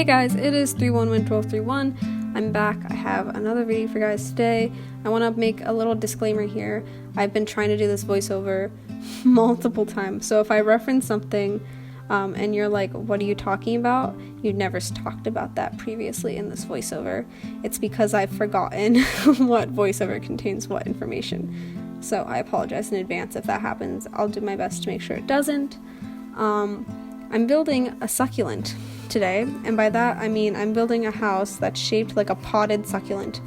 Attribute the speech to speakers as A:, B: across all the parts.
A: Hey guys, it is 3111231. I'm back. I have another video for you guys today. I want to make a little disclaimer here. I've been trying to do this voiceover multiple times, so if I reference something and you're like, what are you talking about? You've never talked about that previously in this voiceover. It's because I've forgotten what voiceover contains what information. So I apologize in advance if that happens. I'll do my best to make sure it doesn't. I'm building a succulent today, and by that I mean I'm building a house that's shaped like a potted succulent.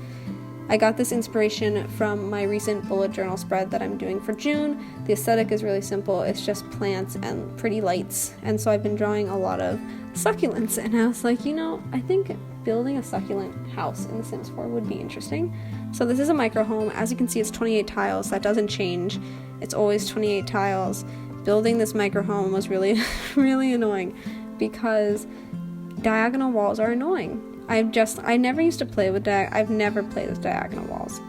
A: I got this inspiration from my recent bullet journal spread that I'm doing for June. The aesthetic is really simple. It's just plants and pretty lights, and so I've been drawing a lot of succulents, and I was like, I think building a succulent house in The Sims 4 would be interesting. So this is a micro home. As you can see, it's 28 tiles. That doesn't change. It's always 28 tiles. Building this micro home was really really annoying because diagonal walls are annoying. I never used to play with I've never played with diagonal walls,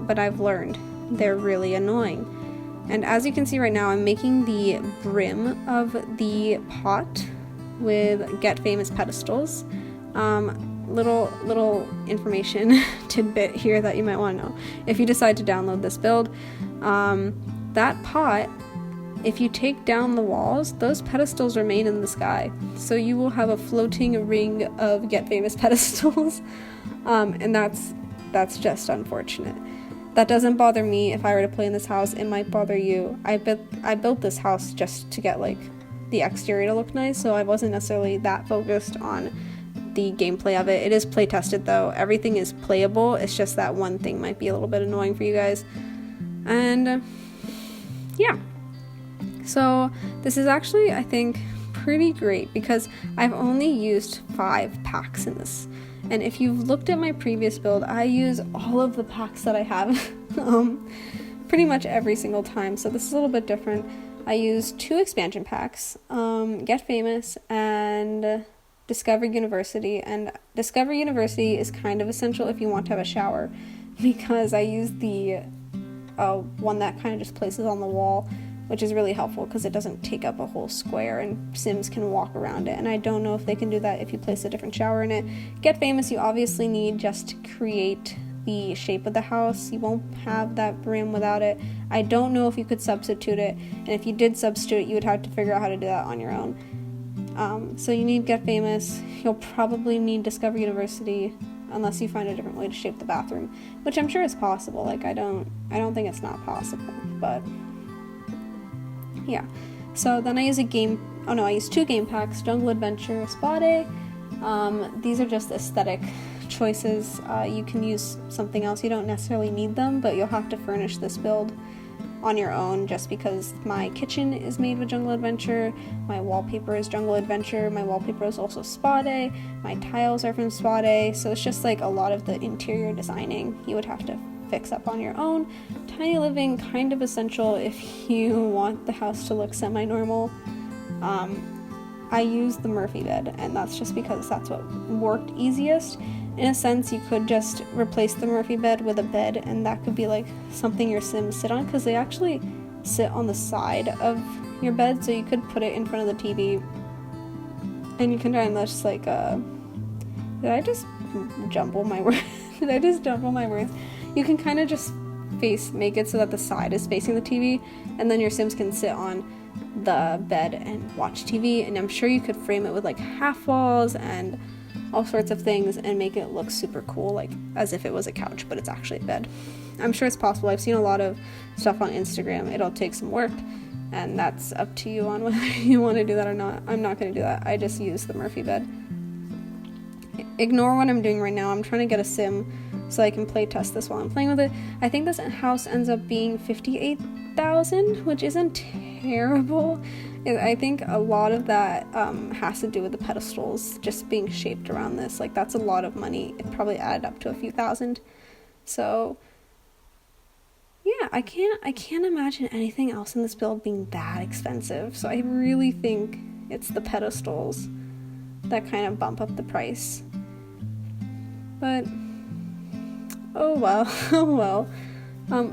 A: but I've learned they're really annoying. And as you can see right now, I'm making the brim of the pot with Get Famous pedestals. Little information tidbit here that you might want to know if you decide to download this build. That pot, if you take down the walls, those pedestals remain in the sky. So you will have a floating ring of Get Famous pedestals. And that's just unfortunate. That doesn't bother me. If I were to play in this house, it might bother you. I built this house just to get like the exterior to look nice, so I wasn't necessarily that focused on the gameplay of it. It is play tested though. Everything is playable. It's just that one thing might be a little bit annoying for you guys. And yeah. So this is actually, I think, pretty great because I've only used 5 packs in this. And if you've looked at my previous build, I use all of the packs that I have pretty much every single time. So this is a little bit different. I use 2 expansion packs, Get Famous and Discover University. And Discover University is kind of essential if you want to have a shower, because I use the one that kind of just places on the wall, which is really helpful because it doesn't take up a whole square and Sims can walk around it. And I don't know if they can do that if you place a different shower in it. Get Famous you obviously need just to create the shape of the house. You won't have that brim without it. I don't know if you could substitute it, and if you did substitute it, you would have to figure out how to do that on your own. So you need Get Famous. You'll probably need Discover University unless you find a different way to shape the bathroom, which I'm sure is possible. Like I don't think it's not possible, but yeah. So then I use I use 2 game packs, Jungle Adventure, Spa Day. These are just aesthetic choices. You can use something else. You don't necessarily need them, but you'll have to furnish this build on your own just because my kitchen is made with Jungle Adventure, my wallpaper is Jungle Adventure, my wallpaper is also Spa Day, my tiles are from Spa Day, so it's just like a lot of the interior designing you would have to fix up on your own. Tiny living, kind of essential if you want the house to look semi-normal. I use the Murphy bed, and that's just because that's what worked easiest. In a sense, you could just replace the Murphy bed with a bed, and that could be like something your Sims sit on, because they actually sit on the side of your bed, so you could put it in front of the TV, and you can try and just like, did I just jumble my words? Did I just jumble my words? You can kind of just make it so that the side is facing the TV, and then your Sims can sit on the bed and watch TV, and I'm sure you could frame it with like half walls and all sorts of things and make it look super cool, like as if it was a couch, but it's actually a bed. I'm sure it's possible. I've seen a lot of stuff on Instagram. It'll take some work, and that's up to you on whether you want to do that or not. I'm not going to do that. I just use the Murphy bed. Ignore what I'm doing right now. I'm trying to get a sim so I can play test this while I'm playing with it. I think this house ends up being 58,000, which isn't terrible. I think a lot of that has to do with the pedestals just being shaped around this. Like, that's a lot of money. It probably added up to a few thousand. So yeah, I can't imagine anything else in this build being that expensive. So I really think it's the pedestals that kind of bump up the price. But oh well.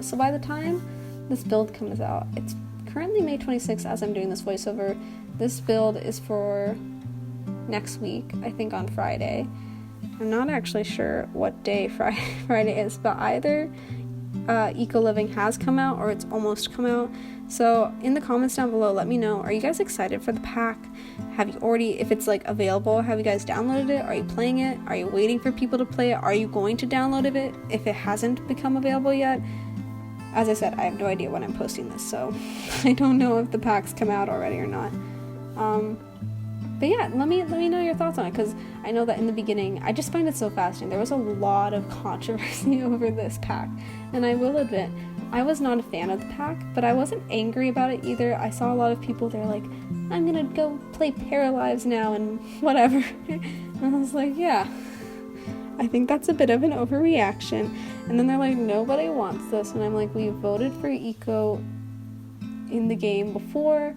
A: So by the time this build comes out, it's currently May 26th as I'm doing this voiceover. This build is for next week, I think on Friday. I'm not actually sure what day Friday is, but either Eco Living has come out or it's almost come out. So in the comments down below, let me know, are you guys excited for the pack? Have you already, if it's like available, have you guys downloaded it? Are you playing it? Are you waiting for people to play it? Are you going to download it if it hasn't become available yet? As I said, I have no idea when I'm posting this, so I don't know if the pack's come out already or not. But yeah, let me know your thoughts on it, because I know that in the beginning, I just find it so fascinating. There was a lot of controversy over this pack, and I will admit, I was not a fan of the pack, but I wasn't angry about it either. I saw a lot of people, they're like, I'm gonna go play Paralives now and whatever. And I was like, yeah, I think that's a bit of an overreaction. And then they're like, nobody wants this. And I'm like, we voted for Eco in the game before.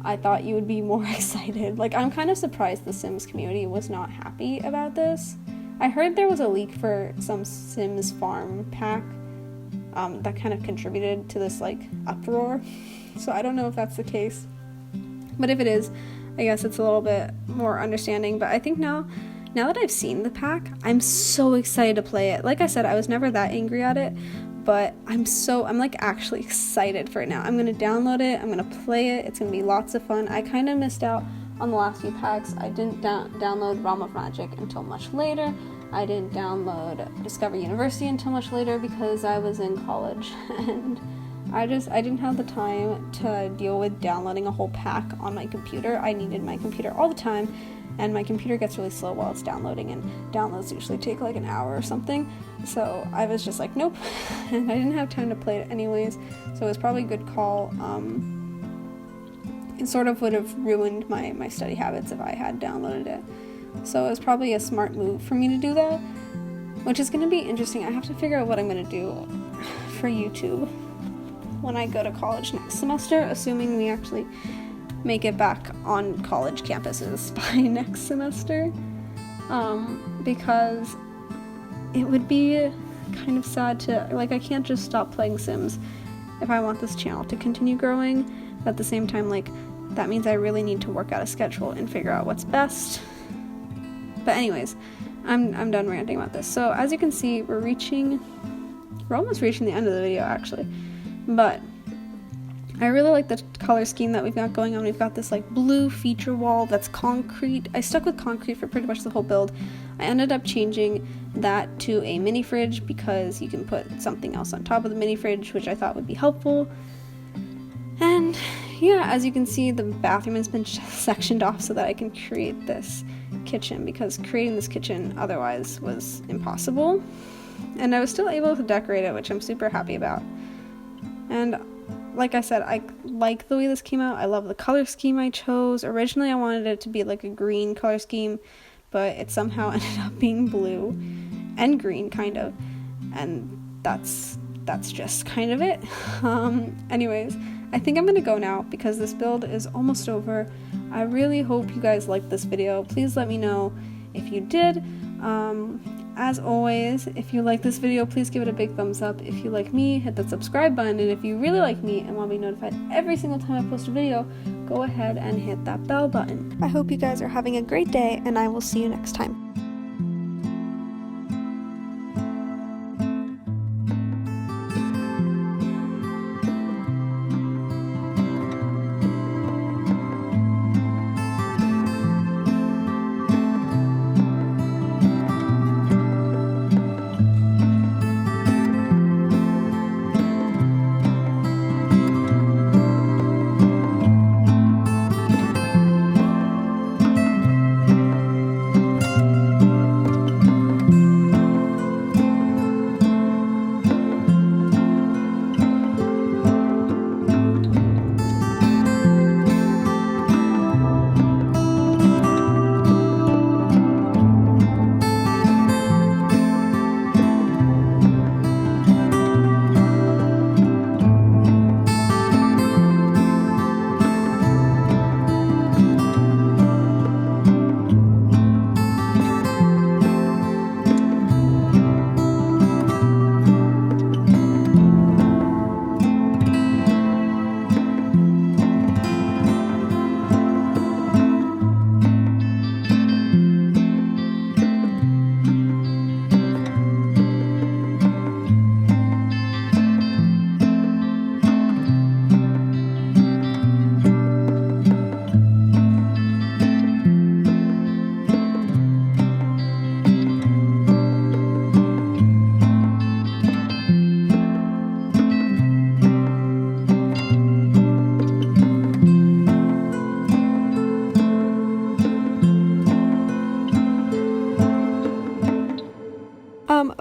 A: I thought you would be more excited. Like, I'm kind of surprised the Sims community was not happy about this. I heard there was a leak for some Sims farm pack that kind of contributed to this, like, uproar. So I don't know if that's the case. But if it is, I guess it's a little bit more understanding. But I think now that I've seen the pack, I'm so excited to play it. Like I said, I was never that angry at it, but I'm like actually excited for it now. I'm gonna download it, I'm gonna play it, it's gonna be lots of fun. I kind of missed out on the last few packs. I didn't download Realm of Magic until much later. I didn't download Discover University until much later because I was in college, and I didn't have the time to deal with downloading a whole pack on my computer. I needed my computer all the time, and my computer gets really slow while it's downloading, and downloads usually take like an hour or something. So I was just like, nope, and I didn't have time to play it anyways, so it was probably a good call. It sort of would have ruined my study habits if I had downloaded it. So it was probably a smart move for me to do that, which is going to be interesting. I have to figure out what I'm going to do for YouTube when I go to college next semester, assuming we actually make it back on college campuses by next semester, because it would be kind of sad to, like, I can't just stop playing Sims if I want this channel to continue growing. But at the same time, like, that means I really need to work out a schedule and figure out what's best. But anyways, I'm done ranting about this. So as you can see, we're almost reaching the end of the video actually, but I really like the color scheme that we've got going on. We've got this like blue feature wall that's concrete. I stuck with concrete for pretty much the whole build. I ended up changing that to a mini fridge because you can put something else on top of the mini fridge, which I thought would be helpful. And yeah, as you can see, the bathroom has been sectioned off so that I can create this kitchen, because creating this kitchen otherwise was impossible. And I was still able to decorate it, which I'm super happy about. And like I said, I like the way this came out. I love the color scheme I chose. Originally I wanted it to be like a green color scheme, but it somehow ended up being blue and green kind of, and that's just kind of it. Anyways, I think I'm gonna go now because this build is almost over. I really hope you guys liked this video. Please let me know if you did. As always, if you like this video, please give it a big thumbs up. If you like me, hit that subscribe button, and if you really like me and want to be notified every single time I post a video, go ahead and hit that bell button. I hope you guys are having a great day, and I will see you next time.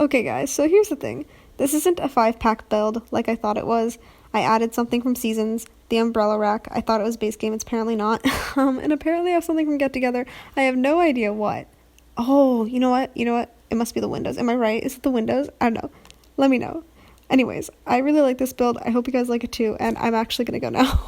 A: Okay, guys, so here's the thing. This isn't a 5-pack build like I thought it was. I added something from Seasons, the umbrella rack. I thought it was base game. It's apparently not. And apparently I have something from Get Together. I have no idea what. Oh, you know what? It must be the windows. Am I right? Is it the windows? I don't know. Let me know. Anyways, I really like this build. I hope you guys like it too, and I'm actually gonna go now.